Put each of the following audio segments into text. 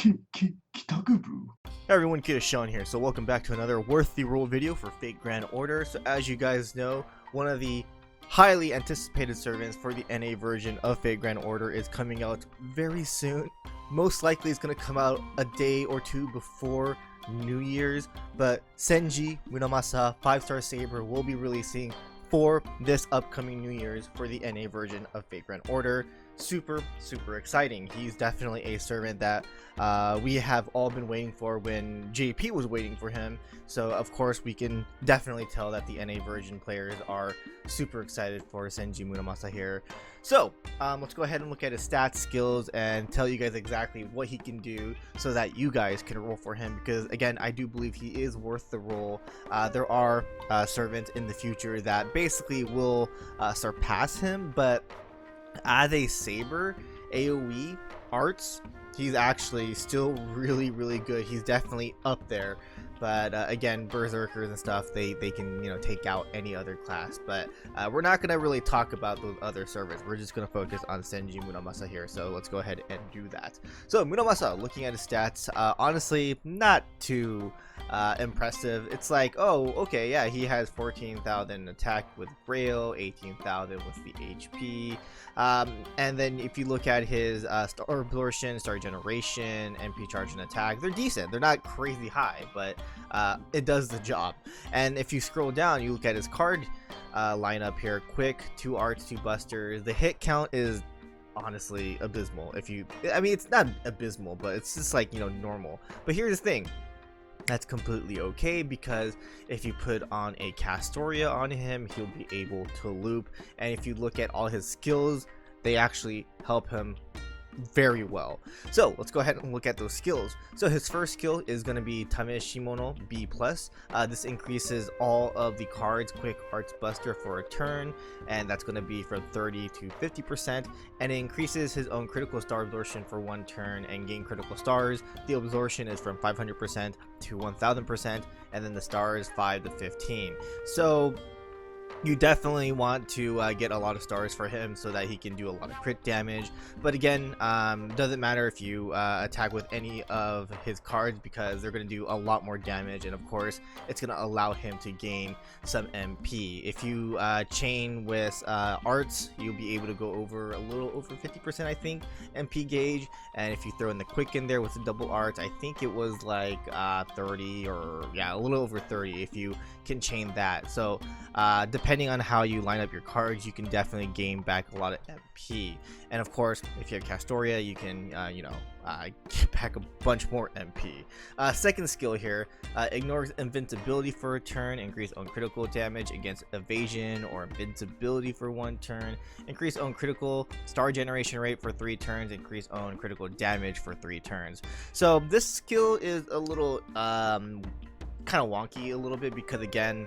Hey everyone, KitaSean here. So welcome back to another worth the roll video for Fate Grand Order. So as you guys know, one of the highly anticipated servants for the NA version of Fate Grand Order is coming out very soon. Most likely it's going to come out a day or two before New Year's, but Senji Muramasa 5-star Saber will be releasing for this upcoming New Year's for the NA version of Fate Grand Order. Super exciting. He's definitely a servant that we have all been waiting for when JP was waiting for him, so of course we can definitely tell that the NA version players are super excited for Senji Muramasa here. So let's go ahead and look at his stats, skills, and tell you guys exactly what he can do so that you guys can roll for him, because again, I do believe he is worth the roll. There are servants in the future that basically will surpass him, but as a Saber Aoe arts, he's actually still really good. He's definitely up there, but again, berserkers and stuff, they can, you know, take out any other class. But we're not gonna really talk about those other servants. We're just gonna focus on Senji Muramasa here, so let's go ahead and do that. So Muramasa, looking at his stats, honestly not too impressive. It's like, oh, okay, yeah, he has 14,000 attack with Braille, 18,000 with the HP, and then if you look at his star absorption, star generation, MP charge, and attack, they're decent. They're not crazy high, but it does the job. And if you scroll down, you look at his card lineup here: quick, 2 arts, 2 busters. The hit count is honestly abysmal. I mean, it's not abysmal, but it's just like, you know, normal. But here's the thing. That's completely okay, because if you put on a Castoria on him, he'll be able to loop, and if you look at all his skills, they actually help him very well. So let's go ahead and look at those skills. So his first skill is going to be Tame Shimono B+. This increases all of the cards quick arts buster for a turn, and that's going to be from 30 to 50%, and it increases his own critical star absorption for 1 turn and gain critical stars. The absorption is from 500% to 1000%, and then the stars 5 to 15. So you definitely want to get a lot of stars for him so that he can do a lot of crit damage. But again, doesn't matter if you attack with any of his cards, because they're going to do a lot more damage, and of course it's going to allow him to gain some MP. If you chain with arts, you'll be able to go over a little over 50%, I think, MP gauge. And if you throw in the quick in there with the double arts, I think it was like 30, or yeah, a little over 30 if you can chain that. So depending on how you line up your cards, you can definitely gain back a lot of MP. And of course, if you have Castoria, you can get back a bunch more MP. Second skill here, ignores invincibility for a turn, increase own critical damage against evasion or invincibility for 1 turn, increase own critical star generation rate for 3 turns, increase own critical damage for 3 turns. So this skill is a little kind of wonky a little bit, because again,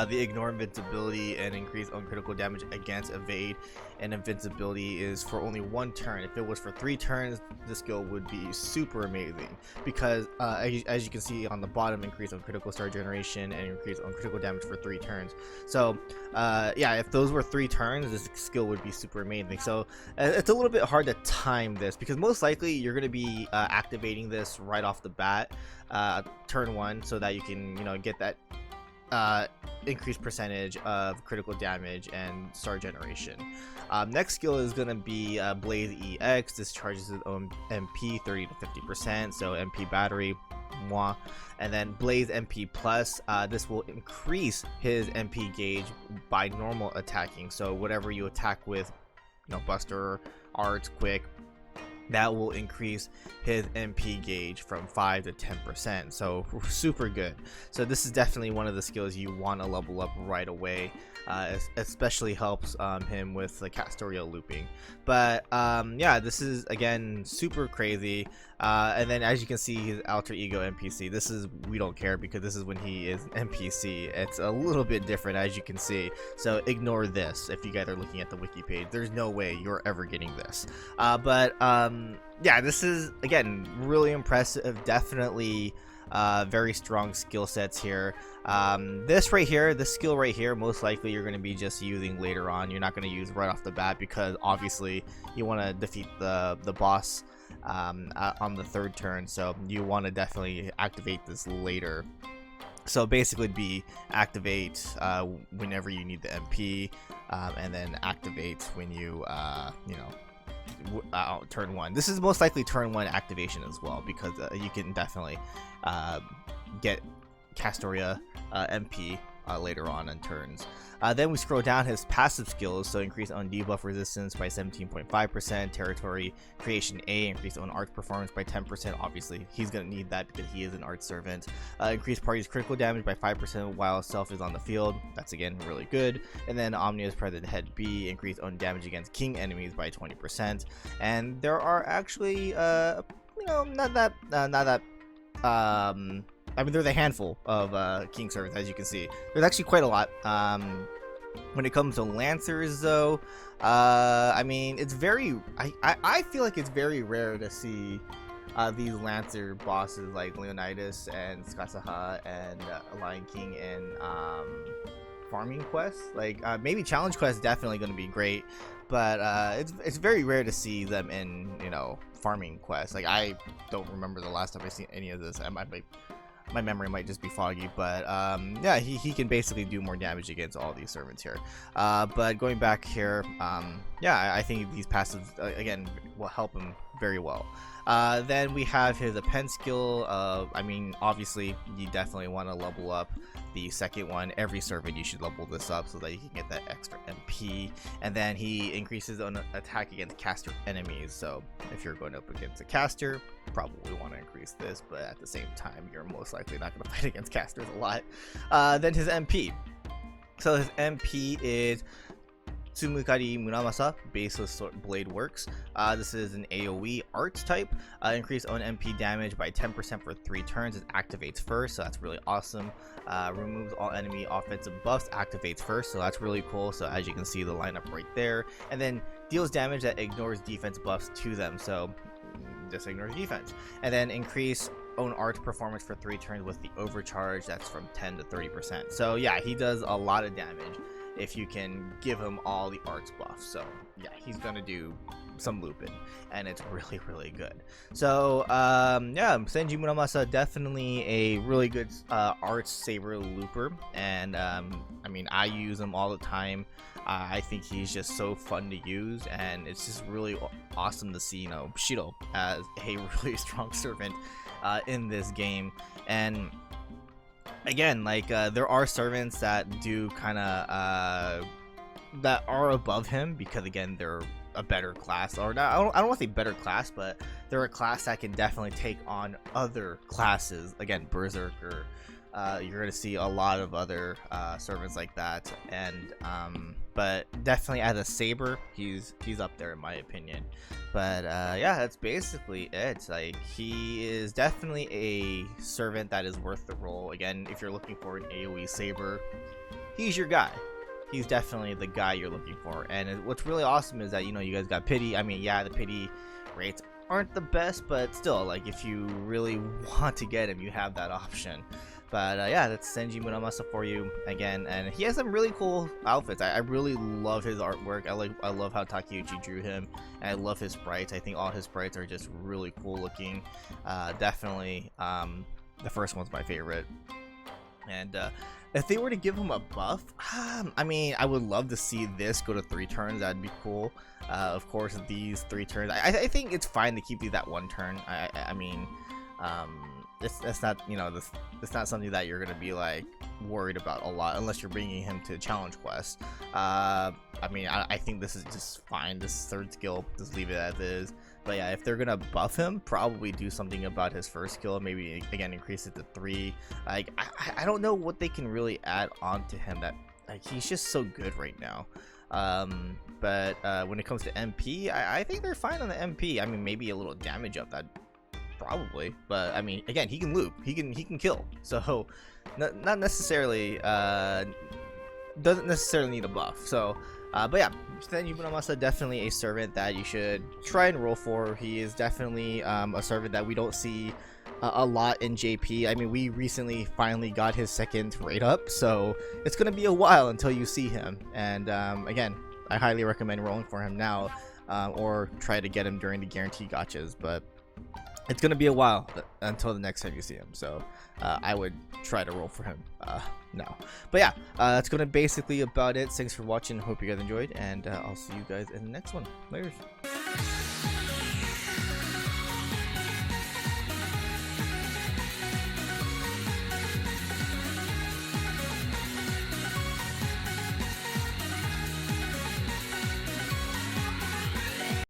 the ignore invincibility and increase on critical damage against evade and invincibility is for only 1 turn. If it was for 3 turns, the skill would be super amazing, because as you can see on the bottom, increase on critical star generation and increase on critical damage for 3 turns. So yeah, if those were 3 turns, this skill would be super amazing. So it's a little bit hard to time this, because most likely you're going to be activating this right off the bat, turn 1, so that you can, you know, get that increased percentage of critical damage and star generation. Next skill is going to be Blaze EX. This charges his own MP 30 to 50%, so MP battery, moi. And then Blaze MP plus, this will increase his MP gauge by normal attacking. So whatever you attack with, you know, buster, arts, quick, that will increase his MP gauge from 5 to 10%. So super good. So this is definitely one of the skills you want to level up right away. Especially helps him with the Castoria looping. But yeah, this is again super crazy. And then as you can see, his alter ego NPC, this is, we don't care, because this is when he is NPC. It's a little bit different, as you can see, so ignore this if you guys are looking at the wiki page. There's no way you're ever getting this. But yeah, this is again really impressive. Definitely very strong skill sets here. This right here, this skill right here, most likely you're going to be just using later on. You're not going to use right off the bat, because obviously you want to defeat the boss on the 3rd turn, so you want to definitely activate this later. So basically be activate whenever you need the MP, and then activate when you turn 1. This is most likely turn 1 activation as well, because you can definitely get Castoria MP later on in turns. Then we scroll down his passive skills, so increase own debuff resistance by 17.5%, territory creation A, increase own art performance by 10%. Obviously, he's going to need that because he is an art servant. Increase party's critical damage by 5% while self is on the field. That's again really good. And then Omnia's present head B, increase own damage against king enemies by 20%. And there are actually, not that I mean, there's a handful of king servants, as you can see. There's actually quite a lot. When it comes to lancers, though, I mean, it's very. I feel like it's very rare to see these lancer bosses like Leonidas and Skasaha and Lion King and farming quests. Like maybe challenge quests definitely going to be great, but it's very rare to see them in farming quests. Like I don't remember the last time I seen any of this. My memory might just be foggy, but yeah, he can basically do more damage against all these servants here. But going back here, yeah, I think these passives again will help him very well. Then we have his append skill. I mean, obviously you definitely want to level up the 2nd one. Every servant you should level this up so that you can get that extra MP. And then he increases on attack against caster enemies, so if you're going up against a caster, probably want to increase this, but at the same time you're most likely not going to fight against casters a lot. Then his MP. So his MP is Tsumukari Muramasa, Baseless Blade Works. This is an AoE art type. Increase own MP damage by 10% for 3 turns. It activates first, so that's really awesome. Removes all enemy offensive buffs, activates first, so that's really cool. So as you can see, the lineup right there. And then deals damage that ignores defense buffs to them, so just ignores defense. And then increase own art performance for 3 turns with the overcharge. That's from 10 to 30%. So yeah, he does a lot of damage if you can give him all the arts buffs. So yeah, he's gonna do some looping, and it's really good. So yeah, Senji Muramasa, definitely a really good arts saber looper, and I mean, I use him all the time. I think he's just so fun to use, and it's just really awesome to see Shido as a really strong servant in this game. And again, like there are servants that do kind of that are above him, because again, they're a better class, or not, I don't want to say better class, but they're a class that can definitely take on other classes. Again, Berserker, you're gonna see a lot of other servants like that, and but definitely as a saber, he's up there in my opinion. But yeah, that's basically it. Like, he is definitely a servant that is worth the roll. Again, if you're looking for an AoE saber, he's your guy. He's definitely the guy you're looking for. And what's really awesome is that you guys got pity. I mean, yeah, the pity rates aren't the best, but still, like, if you really want to get him, you have that option. But yeah, that's Senji Muramasa for you again, and he has some really cool outfits. I really love his artwork. I love how Takeuchi drew him, and I love his sprites. I think all his sprites are just really cool looking. Definitely, the first one's my favorite. And if they were to give him a buff, I mean, I would love to see this go to 3 turns. That'd be cool. Of course, these 3 turns, I think it's fine to keep these at 1 turn. I mean, it's not, it's not something that you're gonna be like worried about a lot unless you're bringing him to challenge quest. I mean, I think this is just fine. This 3rd skill, just leave it as is. But yeah, if they're gonna buff him, probably do something about his 1st skill. Maybe again increase it to 3. Like, I don't know what they can really add on to him. That, like, he's just so good right now. But when it comes to MP, I think they're fine on the MP. I mean, maybe a little damage up that. Probably, but I mean, again, he can loop, he can kill, so not necessarily doesn't necessarily need a buff. So but yeah, Senji Muramasa, definitely a servant that you should try and roll for. He is definitely a servant that we don't see a lot in JP. I mean, we recently finally got his 2nd rate up, so it's gonna be a while until you see him. And again, I highly recommend rolling for him now. or try to get him during the guaranteed gachas, but it's gonna be a while until the next time you see him, so I would try to roll for him now. But yeah, that's gonna basically about it. Thanks for watching. Hope you guys enjoyed, and I'll see you guys in the next one. Later.